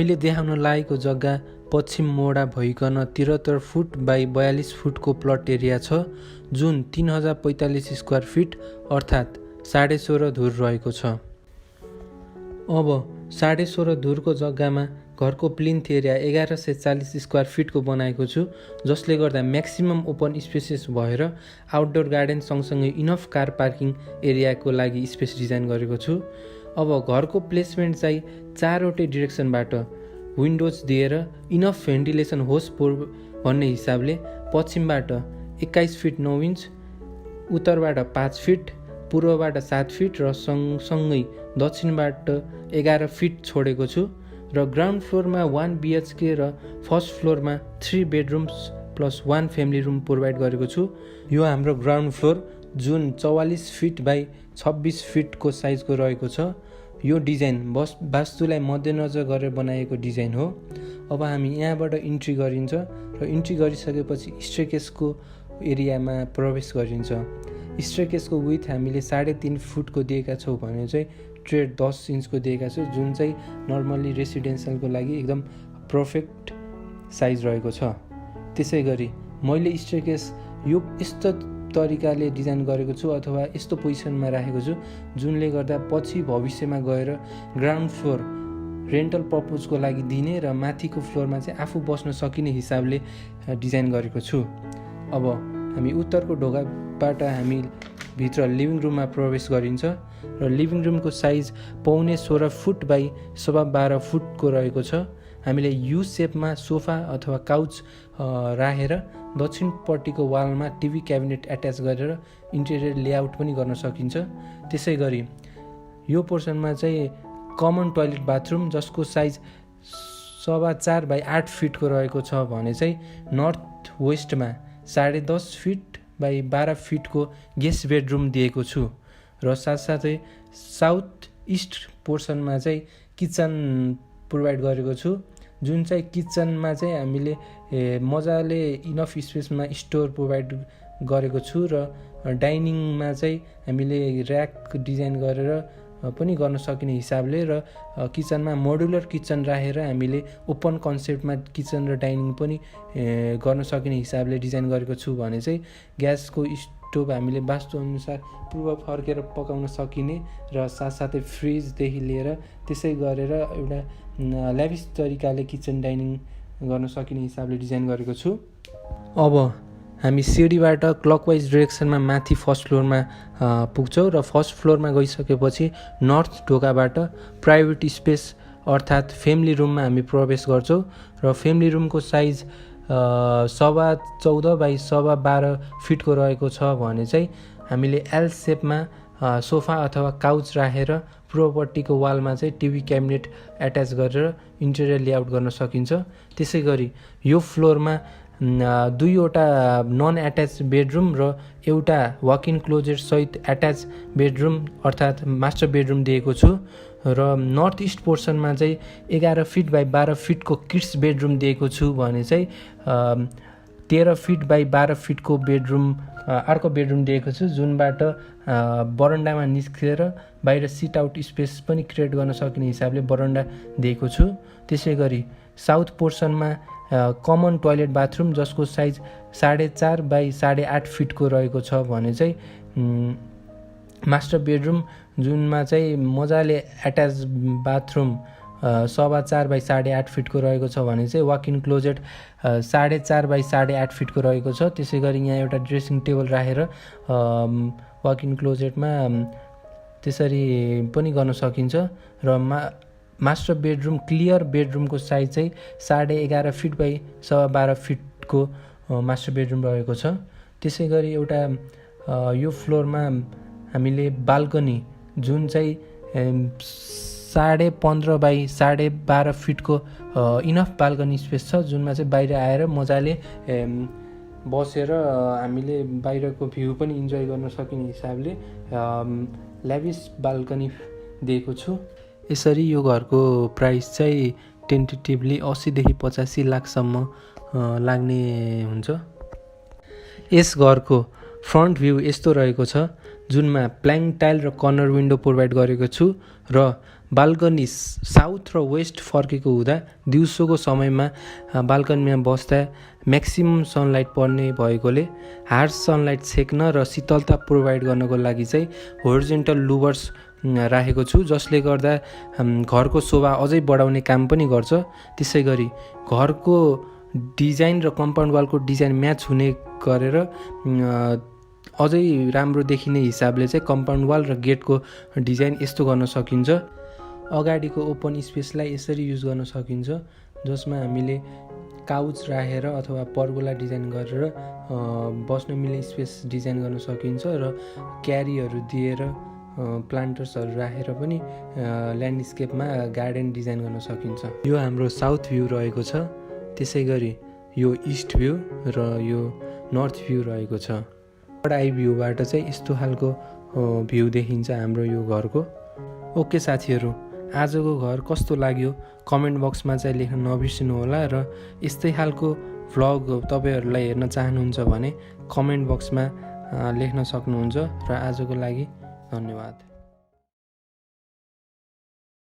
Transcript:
मैले देखाउन लागेको जग्गा पश्चिम मोडा भइकन 73 फुट बाई 42 फुटको प्लट एरिया छ, जुन 3045 स्क्वायर फिट अर्थात् 16.5 धुर रहेको छ। अब 16.5 धुरको जग्गामा घरको प्लिन्थ एरिया 1140 स्क्वायर फिटको बनाएको छु, जसले गर्दा म्याक्सिमम ओपन स्पेसेस भएर आउटडोर गार्डन सँगसँगै इनफ कार पार्किङ एरियाको लागि स्पेस डिजाइन गरेको छु। अब घरको प्लेसमेन्ट चाहिँ 4वटै डिरेक्सनबाट विन्डोज दिएर इनफ भेन्टिलेसन होस् भन्ने हिसाबले पश्चिमबाट 21 फिट 9 इन्च, उत्तरबाट 5 फिट, पूर्वबाट 7 फिट र सँगसँगै दक्षिणबाट 11 फिट छोडेको छु र ग्राउन्ड फ्लोरमा 1 BHK र फर्स्ट फ्लोरमा 3 bedrooms plus 1 family room provide गरेको छु। यो हाम्रो ग्राउन्ड फ्लोर जुन 44 फिट बाई 26 फिटको साइजको रहेको छ। यो डिजाइन वास्तुलाई मध्यनजर गरेर बनाएको डिजाइन हो। अब हामी यहाँबाट इन्ट्री गरिन्छ र इन्ट्री गरिसकेपछि स्टेयरकेसको एरियामा प्रवेश गरिन्छ। स्टेयरकेसको विथ हामीले 3.5 फुटको दिएका छौँ भने चाहिँ ट्रेड 10 इन्चको दिएका छौँ, जुन चाहिँ नर्मल्ली रेसिडेन्सियलको लागि एकदम पर्फेक्ट साइज रहेको छ। त्यसै गरी मैले स्टेयरकेस यो यस्तो तरिकाले डिजाइन गरेको छु अथवा यस्तो पोजिसनमा राखेको छु जुनले गर्दा पछि भविष्यमा गएर ग्राउन्ड फ्लोर रेन्टल पर्पजको लागि दिने र माथिको फ्लोरमा चाहिँ आफू बस्न सकिने हिसाबले डिजाइन गरेको छु। अब हामी उत्तरको ढोकाबाट हामी भित्र लिभिङ रुममा प्रवेश गरिन्छ र लिभिङ रुमको साइज 16.5 फुट बाई 12.5 फुटको रहेको छ। हामीले यु सेपमा सोफा अथवा काउच राखेर दक्षिणपट्टिको वालमा टिभी क्याबिनेट एट्याच गरेर इन्टेरियर लेआउट पनि गर्न सकिन्छ। त्यसै गरी यो पोर्सनमा चाहिँ कमन टोयलेट बाथरुम जसको साइज 4.25 बाई 8 फिटको रहेको छ भने चाहिँ नर्थ वेस्टमा 10.5 फिट बाई 12 फिटको गेस्ट बेडरुम दिएको छु र साथसाथै साउथ इस्ट पोर्सनमा चाहिँ किचन प्रोभाइड गरेको छु, जुन चाहिँ किचनमा चाहिँ हामीले मजाले इनफ स्पेसमा स्टोर प्रोभाइड गरेको छु र डाइनिङमा चाहिँ हामीले ऱ्याक डिजाइन गरेर पनि गर्न सकिने हिसाबले र किचनमा मोडुलर किचन राखेर हामीले ओपन कन्सेप्टमा किचन र डाइनिङ पनि गर्न सकिने हिसाबले डिजाइन गरेको छु भने चाहिँ ग्यासको स्टोभ हामीले वास्तुअनुसार पूर्व फर्केर पकाउन सकिने र साथसाथै फ्रिजदेखि लिएर त्यसै गरेर एउटा ल्याभिस तरिकाले किचन डाइनिङ गर्न सकिने हिसाबले डिजाइन गरेको छु। अब हामी सिडीबाट क्लकवाइज डिरेक्सनमा माथि फर्स्ट फ्लोरमा पुग्छौँ र फर्स्ट फ्लोरमा गइसकेपछि नर्थ ढोकाबाट प्राइभेट स्पेस अर्थात् फ्यामिली रुममा हामी प्रवेश गर्छौँ र फ्यामिली रुमको साइज 14.25 बाई 12.5 फिटको रहेको छ भने चाहिँ हामीले एल सेपमा सोफा अथवा काउच राखेर पूर्वपट्टिको वालमा चाहिँ टिभी क्याबिनेट एट्याच गरेर इन्टेरियर लेआउट गर्न सकिन्छ। त्यसै गरी यो फ्लोरमा 2वटा नन एट्याच बेडरुम र एउटा वक इन क्लोजेट सहित एट्याच बेडरुम अर्थात् मास्टर बेडरुम दिएको छु र नर्थ इस्ट पोर्सनमा चाहिँ 11 फिट बाई 12 फिटको किड्स बेडरुम दिएको छु भने चाहिँ 13 फिट बाई 12 फिटको बेडरुम अर्को बेडरुम दिएको छु, जुनबाट बरन्डामा निस्केर बाहिर सिट आउट स्पेस पनि क्रिएट गर्न सकिने हिसाबले बरन्डा दिएको छु। त्यसै गरी साउथ पोर्सनमा कमन टोयलेट बाथरुम जसको साइज 4.5 बाई 8.5 फिटको रहेको छ भने चाहिँ मास्टर बेडरुम जुनमा चाहिँ मजाले एट्याच बाथरुम 4.25 बाई 8.5 फिटको रहेको छ भने चाहिँ वक इन क्लोजेट 4.5 बाई 8.5 फिटको रहेको छ। त्यसै गरी यहाँ एउटा ड्रेसिङ टेबल राखेर वक इन क्लोजेटमा त्यसरी पनि गर्न सकिन्छ र मास्टर बेडरुम क्लियर बेडरुमको साइज चाहिँ 11.5 फिट बाई 12.5 फिटको मास्टर बेडरुम रहेको छ। त्यसै गरी एउटा यो फ्लोरमा हामीले बाल्कनी जुन चाहिँ 15.5 बाई 12.5 फिटको इनफ बाल्कनी स्पेस छ, जुनमा चाहिँ बाहिर आएर मजाले बसेर हामीले बाहिरको भ्यू पनि इन्जोय गर्न सकिने हिसाबले ल्याभिस बाल्कनी दिएको छु। यसरी यो घरको प्राइस चाहिँ टेन्टेटिभली 80 देखि 85 लाखसम्म लाग्ने हुन्छ। यस घरको फ्रन्ट भ्यू यस्तो रहेको छ, जुनमा प्ल्याङ्क टाइल र कर्नर विन्डो प्रोभाइड गरेको छु र बाल्कनी साउथ र वेस्ट फर्केको हुँदा दिउँसोको समयमा बाल्कनीमा बस्दा म्याक्सिमम सनलाइट पर्ने भएकोले हार्स सनलाइट सेक्न र शीतलता प्रोभाइड गर्नको लागि चाहिँ होरिजेन्टल लुभर्स राखेको छु, जसले गर्दा घरको शोभा अझै बढाउने काम पनि गर्छ। त्यसै गरी घरको डिजाइन र कम्पाउन्ड वालको डिजाइन म्याच हुने गरेर अझै राम्रो देखिने हिसाबले चाहिँ कम्पाउन्ड वाल र गेटको डिजाइन यस्तो गर्न सकिन्छ। अगाडिको ओपन स्पेसलाई यसरी युज गर्न सकिन्छ, जसमा हामीले काउच राखेर अथवा पर्गोला डिजाइन गरेर बस्न मिल्ने स्पेस डिजाइन गर्न सकिन्छ र क्यारीहरू दिएर प्लान्टर्सहरू राखेर पनि ल्यान्डस्केपमा गार्डन डिजाइन गर्न सकिन्छ। यो हाम्रो साउथ भ्यू रहेको छ। त्यसै गरी यो इस्ट भ्यू र यो नर्थ भ्यू रहेको छ। बर्ड आई भ्यूबाट चाहिँ यस्तो खालको भ्यू देखिन्छ हाम्रो यो घरको। ओके साथीहरू, आजको घर कस्तो लाग्यो कमेन्ट बक्समा चाहिँ लेख्न नबिर्सिनु होला र यस्तै खालको भ्लग तपाईँहरूलाई हेर्न चाहनुहुन्छ भने कमेन्ट बक्समा लेख्न सक्नुहुन्छ। र आजको लागि धन्यवाद।